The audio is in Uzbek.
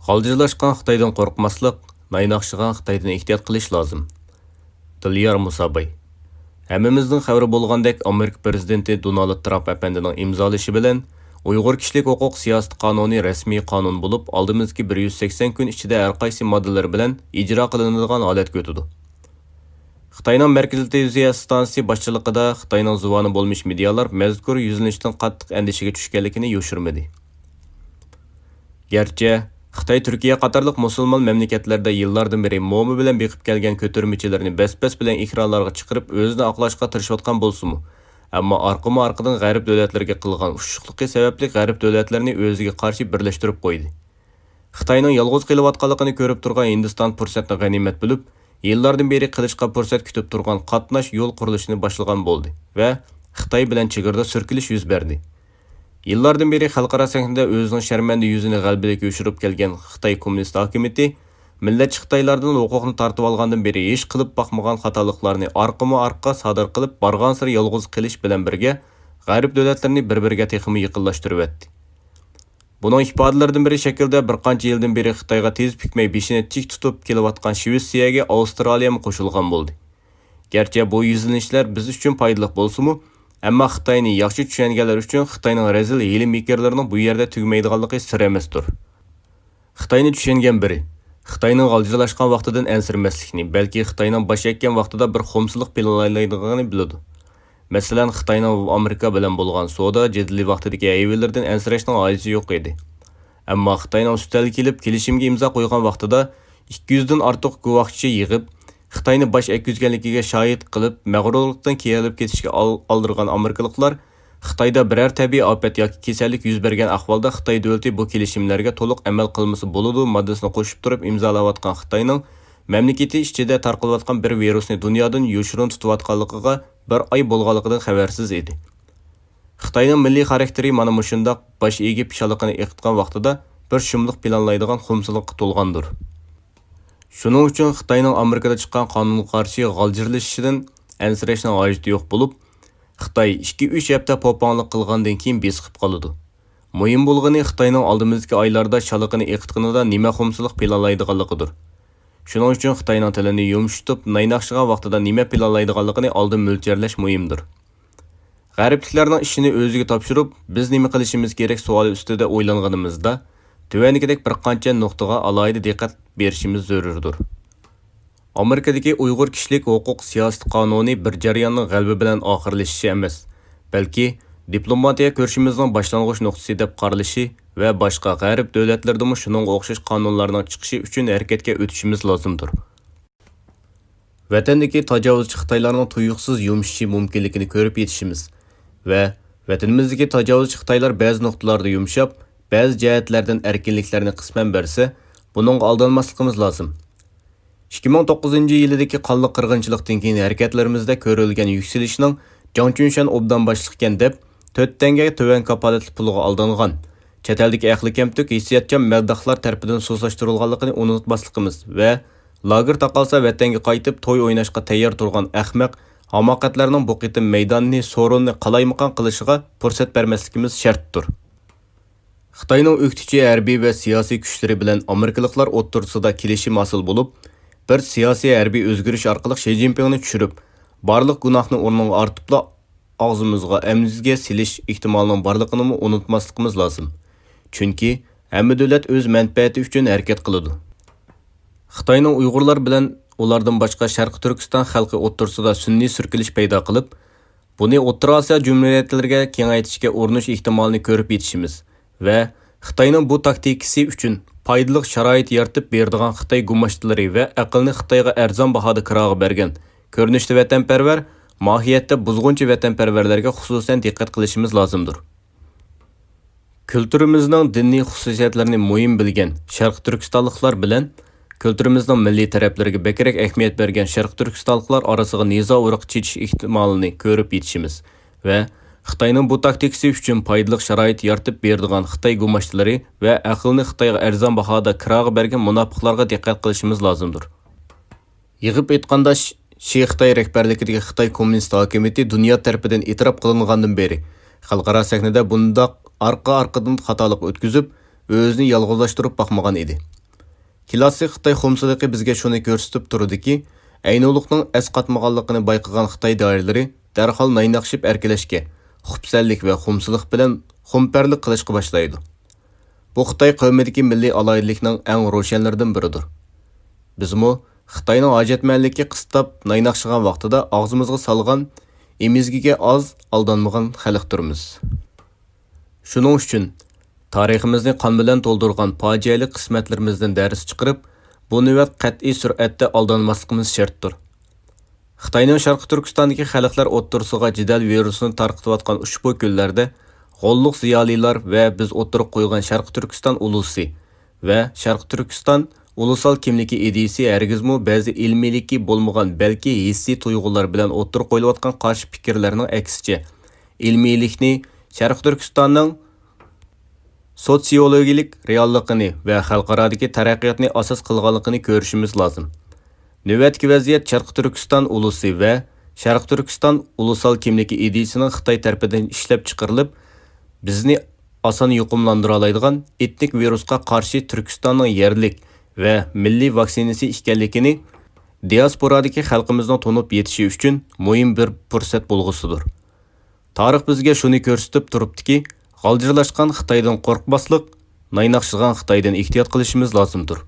G'aljirlashgan Xitoydan qo'rqmaslik, naynaqshigan Xitoydan ehtiyot qilish lozim. Dilyor Musabay. Hammamizning xabari bo'lgandek, Amerika prezidenti Donald Trump apandining imzolashi bilan Uyg'ur kishilik huquq siyosati qonuni rasmiy qonun bo'lib, oldimizgi 180 kun ichida har qaysi moddalari bilan ijro qilinadigan holatga o'tadi. Xitoyning Markaziy televiziya stansiyasi boshchiligida Xitoyning zuvoni bo'lmish medialar mazkur yuzlanishdan qattiq andishaga tushganligini yoshirmadi. Gerçi Xitoy Turkiya qatorliq musulmon mamlakatlarda yillardan beri mo'mi bilan beqib kelgan ko'tarmachilarni bas-bas bilan ekranlarga chiqarib o'zini oqlashga tirishayotgan bo'lsa-mu, ammo orqadan g'arb davlatlariga qilgan ushuqligi sababli g'arb davlatlarini o'ziga qarshi birlashtirib qo'ydi. Xitoyning yolg'iz qilayotganligini ko'rib turgan Hindiston fursatni g'animat bilib, yillardan beri qilishga fursat kutib turgan qatnash yo'l qurilishini boshlagan bo'ldi va Xitoy bilan chegarada sirkilish yuz berdi. Yillardan beri xalqaro sahnada o'zining sharmanda yuzini g'albiga yo'shirib kelgan Xitoy kommunist hokimiyati millatchi Xitoylardan huquqni tortib olgandan beri hech qilib boqmagan xatoliklarni orqa sodir qilib borgan sari yolg'iz qilish bilan birga g'arb davlatlarini bir-biriga texmi yaqinlashtirib etdi. Buning ifodalaridan biri shaklda bir qancha yildan beri Xitoyga tez pikmay beshini tik tutib kelayotgan Shvetsiyaga Avstraliya qo'shilgan bo'ldi. Gerçi bu yuzlanishlar biz uchun foydali bo'lsa-mu, ammo Xitoyni yaxshi tushunganlar uchun Xitoyning rezil hiyla mekerlarining bu yerda tugmaydiganligi sir emasdir. Xitoyni tushungan biri Xitoyning g'aljirlashgan vaqtidan ansirmaslikni, balki Xitoyning bosh ekkan vaqtida bir xomsizlik planlaydiganini biladi. Masalan, Xitoyning Amerika bilan bo'lgan savdo jadali vaqtidagi ayvillardan ansirashning ojizi yo'q edi. Ammo Xitoyning ustiga kelib kelishimga imzo qo'ygan vaqtida 200 dan ortiq guvohchi yig'ib, Xitoyni bosh ekizganligiga shohid qilib, mag'rurlikdan kiyilib ketishga oldirgan Amerikaliklar Xitoyda biror tabiiy ofat yoki kasallik yuz bergan ahvolda Xitoy davlati bu kelishimlarga to'liq amal qilmasa bo'ladi moddasini qo'shib turib imzolayotgan Xitoyning mamlakati ichida tarqalayotgan bir virusni dunyodan yoshirin tutayotganligiga bir oy bo'lganligidan xabarsiz edi. Xitoyning milliy xarakteri mana shundoq bosh egib pishaligini eqitgan vaqtida bir shumliq planlaydigan xumsizlikqa to'lgandir. Shuning uchun Xitoyning Amerikada chiqqan qonunga qarshi g'aljirlashishidan ansirashning hojati yo'q bo'lib, Xitoy 2-3 hafta po'ponlik qilgandan keyin besiqib qoladi. Muhim bo'lgani Xitoyning oldimizgi oylarda shaligini eqitganida nima xumsizlik planlaydiganligidir. Shuning uchun Xitoyning tilini yumshatib, naynaqshigan vaqtida nima planlaydiganligini oldin mo'ljallash muhimdir. G'arbliklarning ishini o'ziga topshirib, biz nima qilishimiz kerak savoli ustida o'ylanganimizda tuvandagidek bir qancha nuqtaga alohida diqqat berishimiz zarurdir. Amerikadagi Uyg'ur kishilik huquq siyosati qonuni bir jarayonning g'alaba bilan oxirlashishi emas, balki diplomatiya ko'rishimizning boshlang'ich nuqtasi deb qaralishi va boshqa g'arb davlatlaridami shuning o'xshash qonunlarning chiqishi uchun harakatga o'tishimiz lozimdir. Vatandagi tajovuzchi Xitoylarning tuyuqsiz yumshishi mumkinligini ko'rib yetishimiz va vatanimizdagi tajovuzchi Xitoylar ba'zi nuqtalarda yumshab, ba'zi jihatlardan erkinliklarni qisman bersa, buning oldinmasligimiz lozim. 2009-yildagi qonli qirg'inchilikdan keyin harakatlarimizda ko'rilgan yuksalishning Jang Chunshan obdan boshliqkan deb 4 tanga to'van kapolatli pulga aldangan, chet eldagi aqli kamtuk hissiyotchan maddohlar tarafidan so'zlashtirilganligini unutmasligimiz va lager taqalsa vatanga qaytib to'y o'ynashga tayyor turgan ahmoq hamoqatlarning bu qitim maydonni so'rinni qalaymaqon qilishiga fursat bermasligimiz shartdir. Xitoyning o'qituvchi harbiy va siyosiy kuchlari bilan Amerikaliklar o'rtasida kelishim hosil bo'lib, bir siyosiy harbiy o'zgarish orqali Xi Jinpingni tushirib, barliq gunohni o'rniga ortibla og'zimizga amizga silish ehtimolining borligini unutmasligimiz lozim. Chunki hamma davlat o'z manfaati uchun harakat qiladi. Xitoyning Uyg'urlar bilan ulardan boshqa Sharq Turkiston xalqi o'rtasida sunniy sirkilish paydo qilib, buni O'rta Osiyo jumhuriyatlariga kengaytirishga urinish ehtimolini ko'rib yetishimiz va Xitoyning bu taktikasi uchun foydali sharoit yaratib beradigan Xitoy gumashlari va aqlni Xitoyga arzon bahoda kiraga bergan ko'rinishda vatanparvar, mohiyatda buzg'unchi vatanparvarlarga xususan diqqat qilishimiz lozimdir. Kulturimizning diniy xususiyatlarini muhim bilgan Sharq Turkistonliklar bilan kulturimizning milliy taraflariga bekrak ahamiyat bergan Sharq Turkistonliklar orasida nizo urug' chechish ehtimolini ko'rib yetishimiz va Xitoyning bu taktikasi uchun foydali sharoit yaratib beradigan Xitoy gumashlari va aqlni Xitoyga arzon bahoda kiraga bergan munofiqlarga diqqat qilishimiz lozimdir. Yig'ib aytganda, Xitoy rahbarligidagi Xitoy kommunist hokimiyati dunyo tarafidan e'tirof qilingandan beri xalqaro sahnada bundoq orqa-orqadan xatolik o'tkazib, o'zini yolg'izlashtirib boqmagan edi. Klassik Xitoy xumsizligi bizga shuni ko'rsatib turadiki, aynoliqning asqatmaganligini bayqagan Xitoy doiralari darhol naynaqshib erkalashga, xubsallik va xumsizlik bilan xumparlik qilishga boshlaydi. Bu Xitoy qavmidagi milliy aloyidlikning eng ro'shanlaridan biridir. Bizmo Xitoyning hojatmanlikka qistab naynaqshigan vaqtida og'zimizga solgan emizgiga oz aldanmagan xalqdirmiz. Shuning uchun tariximizni qon bilan to'ldirgan fojiali qismatlarimizdan dars chiqarib, bu navbat qat'iy sur'atda aldanmasligimiz shartdir. Xitoyning Sharqi Turkistondagi xalqlar o'ttirisiga jidal virusini tarqatayotgan ushbu kunlarda g'olliq ziyolilar va biz o'tirib qo'ygan Sharqi Turkiston ulusi va Sharqi Turkiston ulusal kimligi ideyasi hargizmi ba'zi ilmiyligi bo'lmagan, balki hissiy tuyg'ular bilan o'tirib qo'yilayotgan qarshi fikrlarning aksicha ilmiylikni Sharqi Turkistonning sotsiologik realligini va xalqarodagi taraqqiyotni asos qilganligini ko'rishimiz lozim. Navbatdagi vaziyat Sharqi Turkiston ulusi va Sharqi Turkiston ulusal kimligi ideyasining Xitoy tarafidan ishlab chiqarilib, bizni oson yuqumlandira oladigan etnik virusga qarshi Turkistonning yerlik va milliy vaksinasi ekanligini diasporadagi xalqimizning tunib yetishi uchun muhim bir fursat bo'lg'usidir. Tarix bizga shuni ko'rsatib turibdiki, g'aljirlashgan Xitoydan qo'rqmaslik, naynaqshigan Xitoydan ehtiyot qilishimiz lozimdir.